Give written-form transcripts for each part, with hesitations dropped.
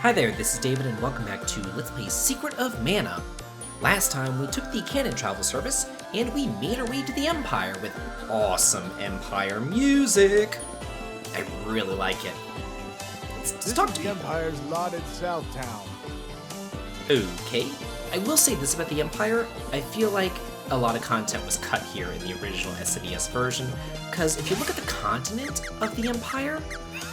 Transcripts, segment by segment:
Hi there, this is David and welcome back to Let's Play Secret of Mana. Last time we took the canon travel service and we made our way to the Empire with awesome Empire music. I really like it. Let's talk to the Empire's lauded Southtown. Okay, I will say this about the Empire. I feel like a lot of content was cut here in the original SNES version, because if you look at the continent of the Empire,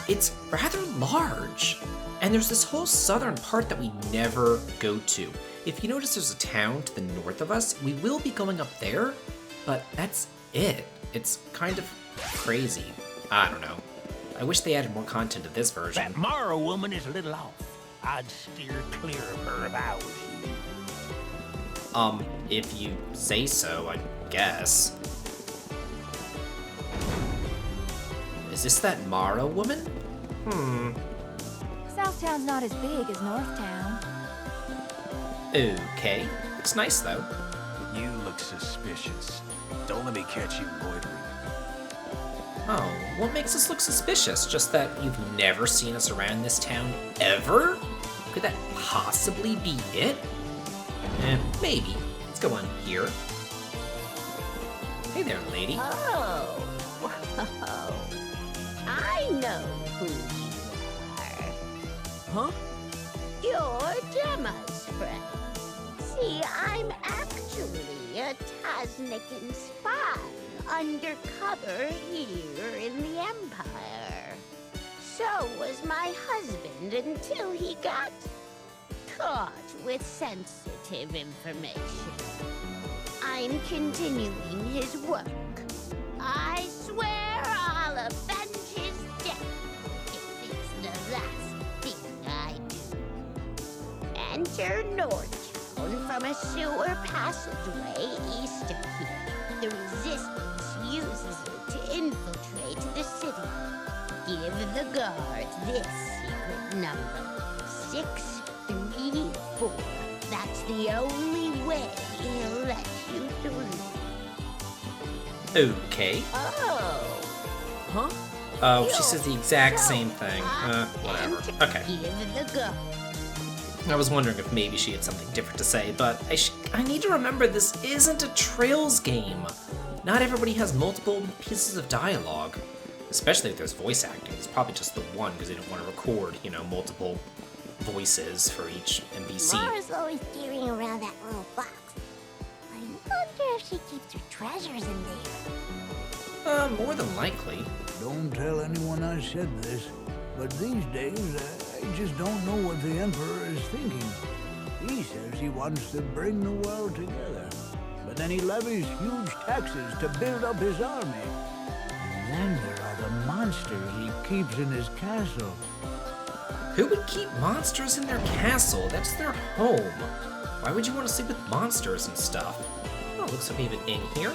it's rather large. And there's this whole southern part that we never go to. If you notice there's a town to the north of us, we will be going up there, but that's it. It's kind of crazy. I don't know. I wish they added more content to this version. That Mara woman is a little off. I'd steer clear of her if I was you. If you say so, I guess. Is this that Mara woman? Southtown's not as big as Northtown. Okay. Looks nice, though. You look suspicious. Don't let me catch you loitering. Oh, what makes us look suspicious? Just that you've never seen us around this town ever? Could that possibly be it? Maybe. Let's go on here. Hey there, lady. Oh, I know who you are. Huh? You're Gemma's friend. See, I'm actually a Tasnican spy undercover here in the Empire. So was my husband until he got caught with sensitive information. I'm continuing his work. I swear I'll avenge his death if it's the last thing I do. Enter Northtown from a sewer passageway east of here. The Resistance uses it to infiltrate the city. Give the guards this secret number, 634. That's the only way he'll let you through. Okay. Oh. Huh? Oh, she says the exact same thing. Whatever. Okay. Give the guards. I was wondering if maybe she had something different to say, but I need to remember this isn't a Trails game. Not everybody has multiple pieces of dialogue, especially if there's voice acting. It's probably just the one because they don't want to record, multiple voices for each NPC. Mara's always carrying around that little box. I wonder if she keeps her treasures in there. More than likely. Don't tell anyone I said this, but these days, I just don't know what the Emperor is thinking. He says he wants to bring the world together, but then he levies huge taxes to build up his army. And then there are the monsters he keeps in his castle. Who would keep monsters in their castle? That's their home. Why would you want to sleep with monsters and stuff? Oh, looks like we have an inn here.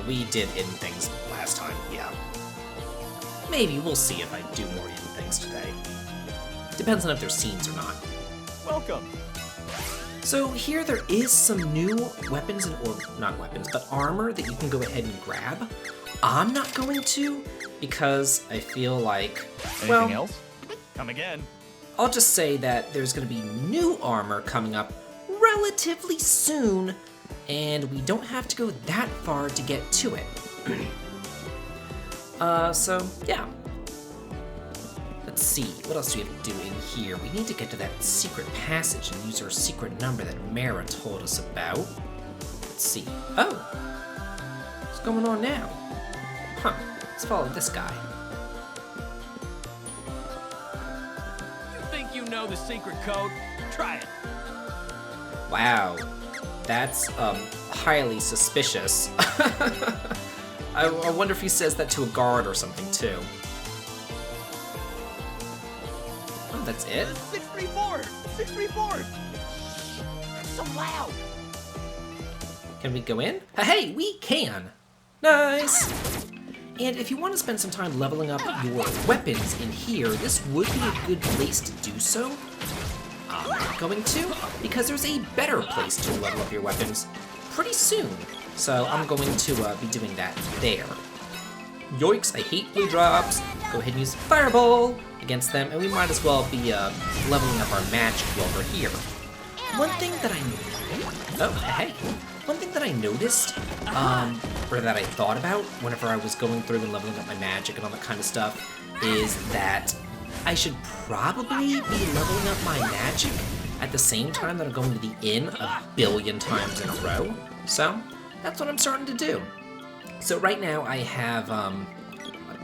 We did inn things last time, yeah. Maybe, we'll see if I do more inn things today. Depends on if there's scenes or not. Welcome. So here there is some new weapons, or not weapons, but armor that you can go ahead and grab. I'm not going to, because I feel like, Anything else? Come again. I'll just say that there's going to be new armor coming up relatively soon, and we don't have to go that far to get to it. So, yeah. Let's see, what else do we have to do in here? We need to get to that secret passage and use our secret number that Mara told us about. Let's see. Oh! What's going on now? Huh, let's follow this guy. You think you know the secret code? Try it. Wow, that's highly suspicious. I wonder if he says that to a guard or something too. Oh, that's it? 634! 634! That's so loud! Can we go in? Hey, we can! Nice! And if you want to spend some time leveling up your weapons in here, this would be a good place to do so. I'm not going to, because there's a better place to level up your weapons pretty soon. So I'm going to be doing that there. Yoinks, I hate blue drops. go ahead and use Fireball against them, and we might as well be leveling up our magic while we're here. One thing that I noticed, or that I thought about whenever I was going through and leveling up my magic and all that kind of stuff, is that I should probably be leveling up my magic at the same time that I'm going to the inn a billion times in a row. So that's what I'm starting to do. So right now I have a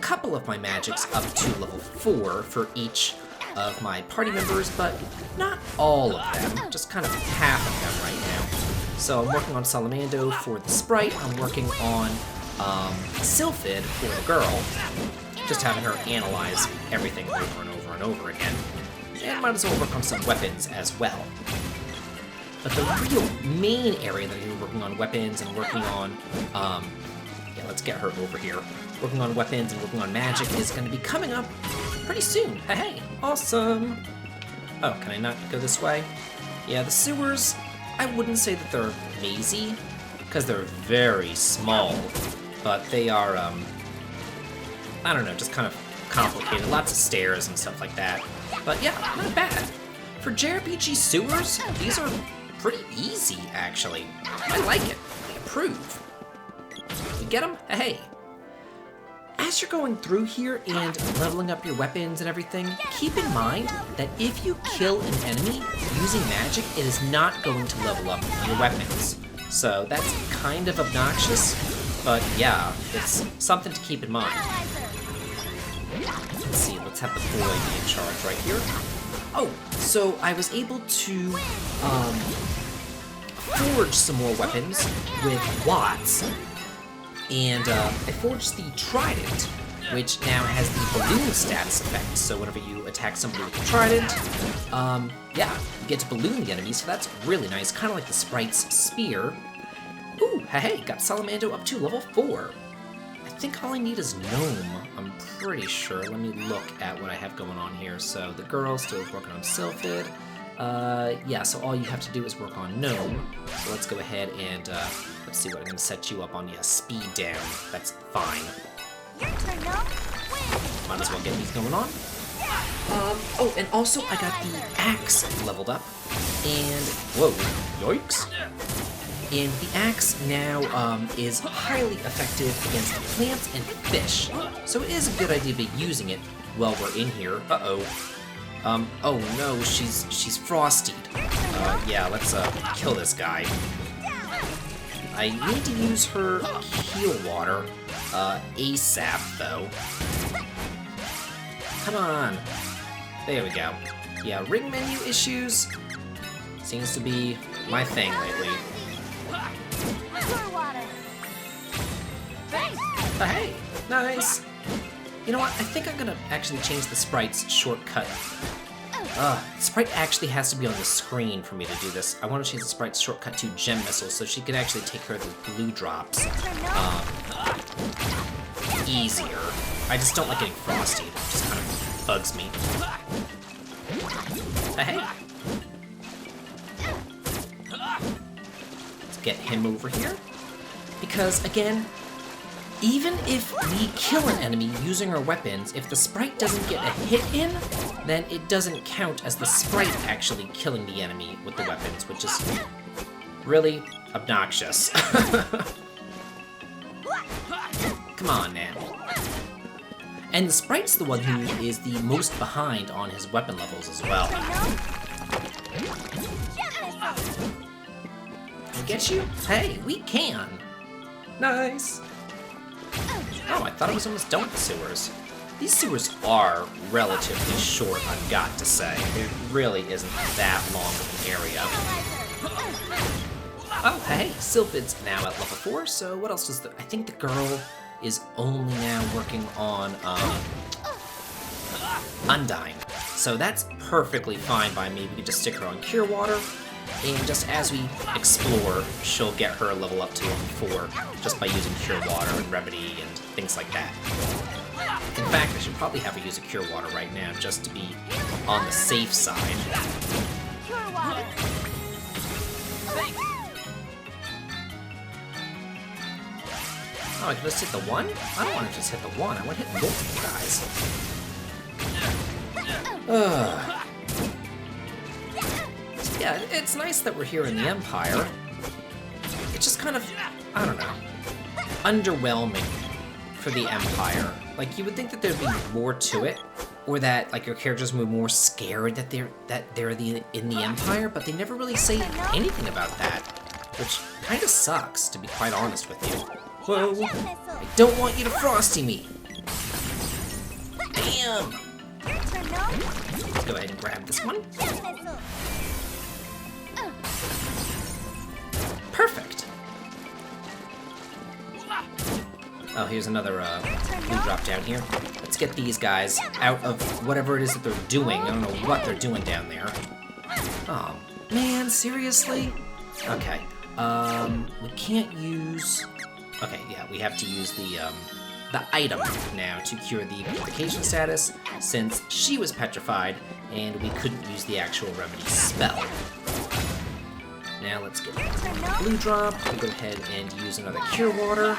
couple of my magics up to level 4 for each of my party members, but not all of them, just kind of half of them right now. So I'm working on Salamando for the sprite, I'm working on Sylphid for the girl, just having her analyze everything over and over and over again. And might as well work on some weapons as well. But the real main area that I'm working on weapons and working on, yeah, let's get her over here. Working on weapons and working on magic is going to be coming up pretty soon. Hey, awesome! Oh, can I not go this way? Yeah, the sewers, I wouldn't say that they're mazy, because they're very small, but they are, I don't know, just kind of complicated. Lots of stairs and stuff like that. But yeah, not bad. For JRPG sewers, these are pretty easy, actually. I like it. I approve. You get them? Hey. As you're going through here and leveling up your weapons and everything, keep in mind that if you kill an enemy using magic, it is not going to level up your weapons. So that's kind of obnoxious, but yeah, it's something to keep in mind. Let's see, let's have the boy be in charge right here. Oh, so I was able to forge some more weapons with Watts. And I forged the Trident, which now has the balloon status effect. So whenever you attack somebody with the Trident, yeah, you get to balloon the enemy, so that's really nice. Kind of like the sprite's spear. Ooh, hey, got Salamando up to level 4. I think all I need is Gnome, I'm pretty sure. Let me look at what I have going on here. So the girl still is working on Sylphid. Yeah, so all you have to do is work on Gnome. So let's go ahead and, let's see what I'm going to set you up on. Yeah, speed down. That's fine. Might as well get these going on. Oh, and also I got the axe leveled up. And, whoa, yikes. And the axe now is highly effective against plants and fish. So it is a good idea to be using it while we're in here. Uh-oh. Oh no, she's frosted. Yeah, let's kill this guy. I need to use her heal water ASAP though. Come on. There we go. Yeah, ring menu issues seems to be my thing lately. Oh, hey, nice. You know what? I think I'm gonna actually change the sprite's shortcut. Sprite actually has to be on the screen for me to do this. I want to change the sprite's shortcut to Gem Missile so she can actually take care of the blue drops easier. I just don't like getting frosty. It just kind of bugs me. Hey. Let's get him over here. Because, again, even if we kill an enemy using our weapons, if the sprite doesn't get a hit in, then it doesn't count as the sprite actually killing the enemy with the weapons, which is really obnoxious. Come on now. And the sprite's the one who is the most behind on his weapon levels as well. Can we get you? Hey, we can! Nice! Oh, I thought I was almost done with the sewers. These sewers are relatively short, I've got to say. It really isn't that long of an area. Oh, hey, Sylphid's now at level 4, so what else does I think the girl is only now working on, Undying. So that's perfectly fine by me. We can just stick her on Cure Water, and just as we explore, she'll get her level up to level 4 just by using Cure Water and Remedy and things like that. In fact, I should probably have her use a Cure Water right now just to be on the safe side. Oh, I can just hit the one? I don't want to just hit the one. I want to hit multiple guys. Yeah, it's nice that we're here in the Empire. It's just kind of, I don't know, underwhelming for the Empire. Like, you would think that there'd be more to it, or that like your characters would be more scared that they're in the Empire, but they never really say anything about that, which kind of sucks, to be quite honest with you. Whoa! I don't want you to frosty me. Damn! Let's go ahead and grab this one. Perfect. Oh, here's another blue drop down here. Let's get these guys out of whatever it is that they're doing. I don't know what they're doing down there. Oh, man, seriously? Okay. We can't use... Okay, yeah, we have to use the item now to cure the purification status, since she was petrified, and we couldn't use the actual remedy spell. Now let's get blue drop. We'll go ahead and use another cure water.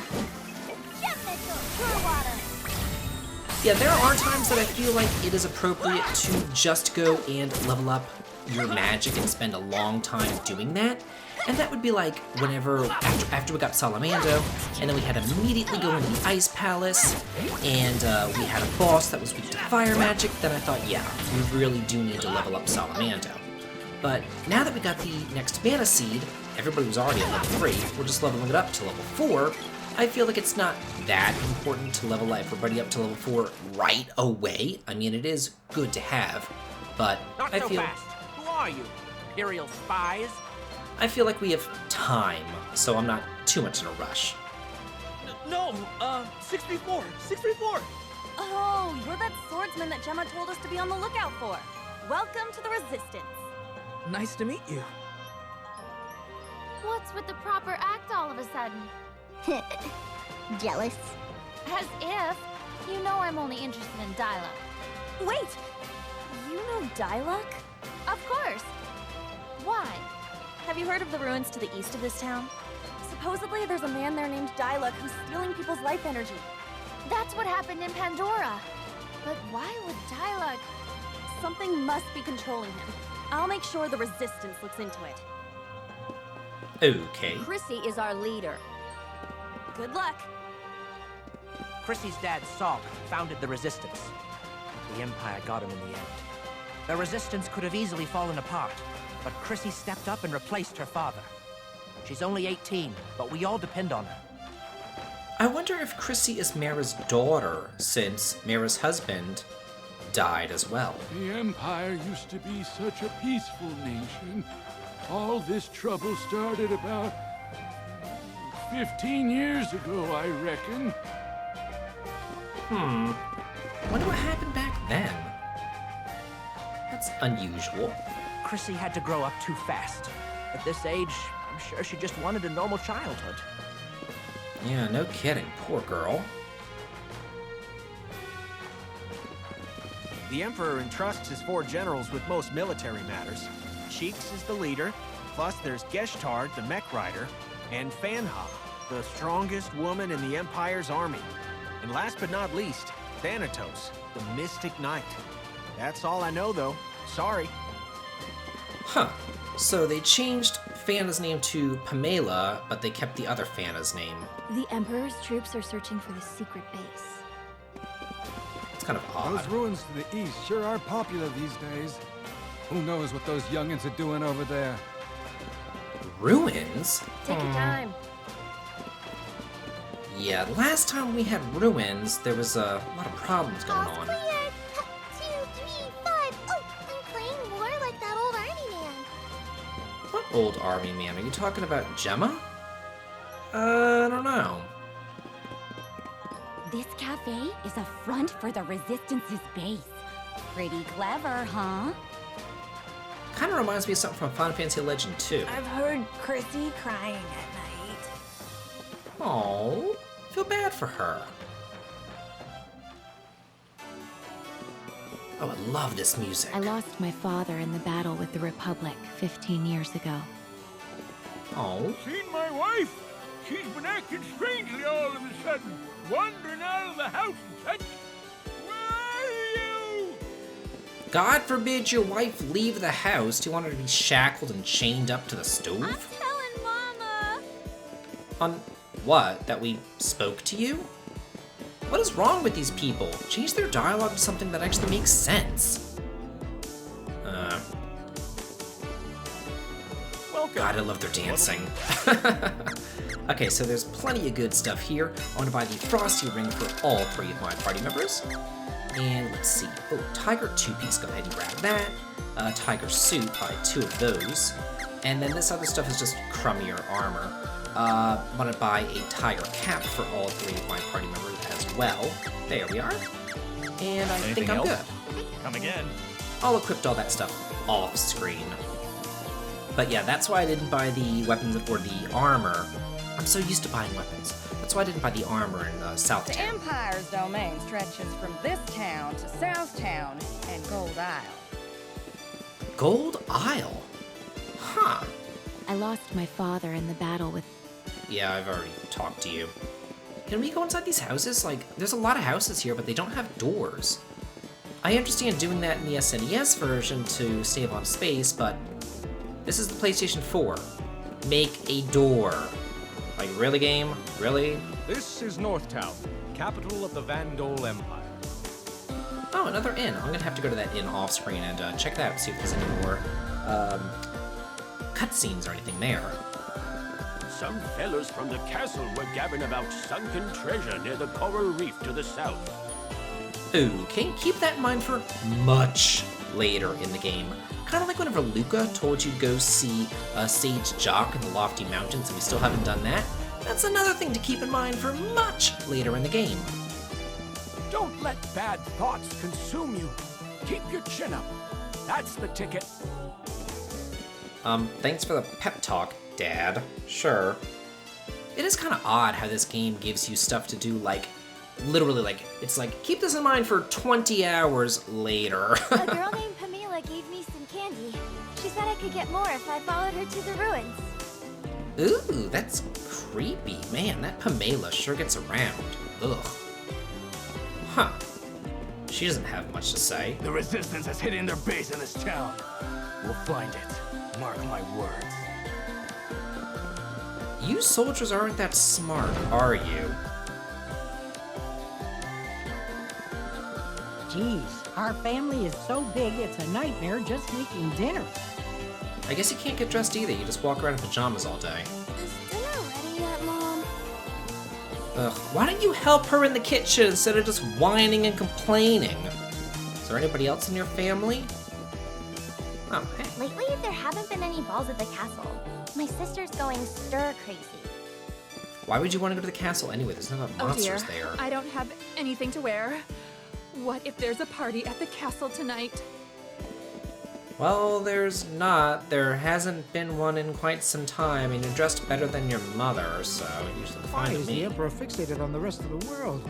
Yeah, there are times that I feel like it is appropriate to just go and level up your magic and spend a long time doing that. And that would be like whenever, after we got Salamando, and then we had to immediately go into the Ice Palace, and we had a boss that was weak to fire magic, then I thought, yeah, we really do need to level up Salamando. But now that we got the next Mana Seed, everybody was already at level 3, we're just leveling it up to level 4, I feel like it's not that important to level everybody up to level 4 right away. I mean, it is good to have, but Not so fast. Who are you? Imperial spies? I feel like we have time, so I'm not too much in a rush. No, 6v4, 6v4. Oh, you're that swordsman that Gemma told us to be on the lookout for. Welcome to the Resistance. Nice to meet you. What's with the proper act all of a sudden? Jealous? As if. You know I'm only interested in dialogue. Wait! You know Dialogue? Of course. Why? Have you heard of the ruins to the east of this town? Supposedly there's a man there named Dialogue who's stealing people's life energy. That's what happened in Pandora. But why would dialogue? Something must be controlling him. I'll make sure the Resistance looks into it. Okay. Chrissy is our leader. Good luck. Chrissy's dad, Saul, founded the Resistance. The Empire got him in the end. The Resistance could have easily fallen apart, but Chrissy stepped up and replaced her father. She's only 18, but we all depend on her. I wonder if Chrissy is Mara's daughter, since Mara's husband died as well. The Empire used to be such a peaceful nation. All this trouble started about 15 years ago, I reckon. Wonder what happened back then. That's unusual. Chrissy had to grow up too fast. At this age, I'm sure she just wanted a normal childhood. Yeah, no kidding. Poor girl. The Emperor entrusts his 4 generals with most military matters. Cheeks is the leader, plus there's Geshtard, the mech rider, and Fanha, the strongest woman in the Empire's army. And last but not least, Thanatos, the Mystic Knight. That's all I know, though. Sorry. Huh. So they changed Fana's name to Pamela, but they kept the other Fana's name. The Emperor's troops are searching for the secret base. It's kind of odd. Those ruins to the east sure are popular these days. Who knows what those youngins are doing over there? Ruins? Take your time. Yeah, last time we had ruins, there was a lot of problems going All's on. clear. 2, 3, 5. Oh, I'm playing more like that old army man. What old army man? Are you talking about Gemma? I don't know. This cafe is a front for the Resistance's base. Pretty clever, huh? Kind of reminds me of something from Final Fantasy Legend 2. I've heard Chrissy crying at night. Oh, feel bad for her. Oh, I love this music. I lost my father in the battle with the Republic 15 years ago. Oh. Seen my wife? She's been acting strangely all of a sudden, wandering out of the house and such. Where are you? God forbid your wife leave the house. Do you want her to be shackled and chained up to the I'm stove? telling Mama. On what? That we spoke to you? What is wrong with these people? Change their dialogue to something that actually makes sense. Welcome. God, I love their dancing. Okay, so there's plenty of good stuff here. I want to buy the Frosty Ring for all 3 of my party members. And let's see. Oh, Tiger 2-piece. Go ahead and grab that. Tiger Suit. Buy 2 of those. And then this other stuff is just crummier armor. Want to buy a Tiger Cap for all 3 of my party members as well. There we are. And I think I'm good. Come again. I'll equip all that stuff off screen. But yeah, that's why I didn't buy the weapons or the armor. I'm so used to buying weapons. That's why I didn't buy the armor in South The Town. Empire's domain stretches from this town to South Town and Gold Isle. Gold Isle? Huh. I lost my father in the battle with... Yeah, I've already talked to you. Can we go inside these houses? Like, there's a lot of houses here, but they don't have doors. I understand doing that in the SNES version to save on space, but this is the PlayStation 4. Make a door. Like, really, game? Really? This is Northtown, capital of the Vandole Empire. Oh, another inn. I'm gonna have to go to that inn off screen and check that out, see if there's any more cutscenes or anything there. Some fellows from the castle were gabbing about sunken treasure near the coral reef to the south. Okay, keep that in mind for much later in the game. Kind of like whenever Luca told you to go see Sage Jock in the Lofty Mountains, and we still haven't done that. That's another thing to keep in mind for much later in the game. Don't let bad thoughts consume you. Keep your chin up. That's the ticket. Thanks for the pep talk, Dad. Sure. It is kind of odd how this game gives you stuff to do, like, literally, like, it's like, keep this in mind for 20 hours later. A girl named Pamela gave me some candy. She said I could get more if I followed her to the ruins. Ooh, that's creepy. Man, that Pamela sure gets around. Ugh. Huh. She doesn't have much to say. The Resistance has hidden their base in this town. We'll find it. Mark my words. You soldiers aren't that smart, are you? Geez, our family is so big it's a nightmare just making dinner. I guess you can't get dressed either. You just walk around in pajamas all day. Is dinner ready yet, Mom? Ugh, why don't you help her in the kitchen instead of just whining and complaining? Is there anybody else in your family? Oh, hey. Lately, there haven't been any balls at the castle. My sister's going stir crazy. Why would you want to go to the castle anyway? There's no monsters there. I don't have anything to wear. What if there's a party at the castle tonight? Well, there's not. There hasn't been one in quite some time, and you're dressed better than your mother, so you should Why find is me. the Emperor fixated on the rest of the world?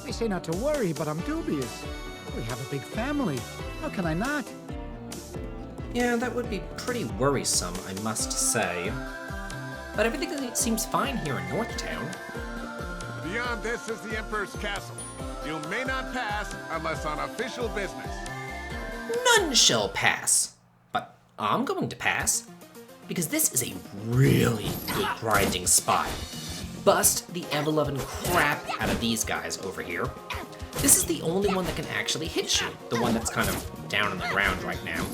They say not to worry, but I'm dubious. We have a big family. How can I not? Yeah, that would be pretty worrisome, I must say. But everything seems fine here in Northtown. Beyond this is the Emperor's castle. You may not pass unless on official business. None shall pass. But I'm going to pass. Because this is a really good grinding spot. Bust the ever-loving crap out of these guys over here. This is the only one that can actually hit you. The one that's kind of down on the ground right now.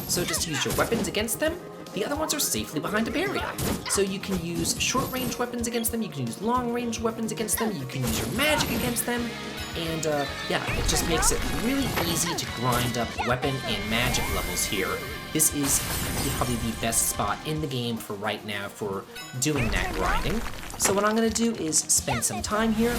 So just use your weapons against them. The other ones are safely behind a barrier. So you can use short-range weapons against them, you can use long-range weapons against them, you can use your magic against them, and yeah, it just makes it really easy to grind up weapon and magic levels here. This is probably the best spot in the game for right now for doing that grinding. So what I'm gonna do is spend some time here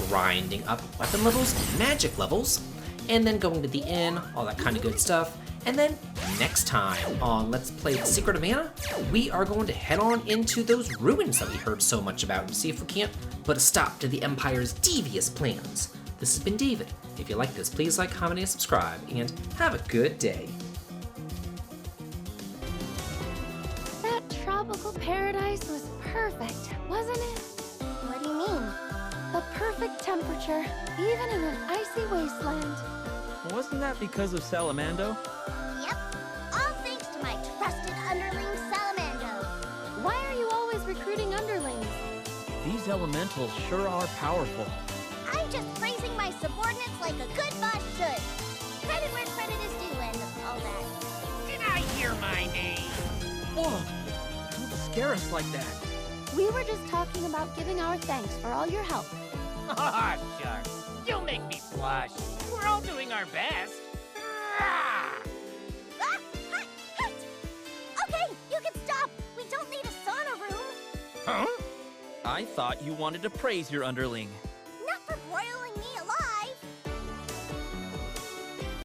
grinding up weapon levels and magic levels, and then going to the inn, all that kind of good stuff. And then next time on Let's Play The Secret of Mana, we are going to head on into those ruins that we heard so much about and see if we can't put a stop to the Empire's devious plans. This has been David. If you like this, please like, comment, and subscribe, and have a good day. That tropical paradise was perfect, wasn't it? What do you mean? The perfect temperature, even in an icy wasteland. Wasn't that because of Salamando? Yep. All thanks to my trusted underling, Salamando. Why are you always recruiting underlings? These elementals sure are powerful. I'm just praising my subordinates like a good boss should. Credit where credit is due and all that. Did I hear my name? Whoa! Don't scare us like that. We were just talking about giving our thanks for all your help. Ah, shucks. You'll make me blush. We're all doing our best. Ah! Okay, you can stop. We don't need a sauna room. Huh? I thought you wanted to praise your underling.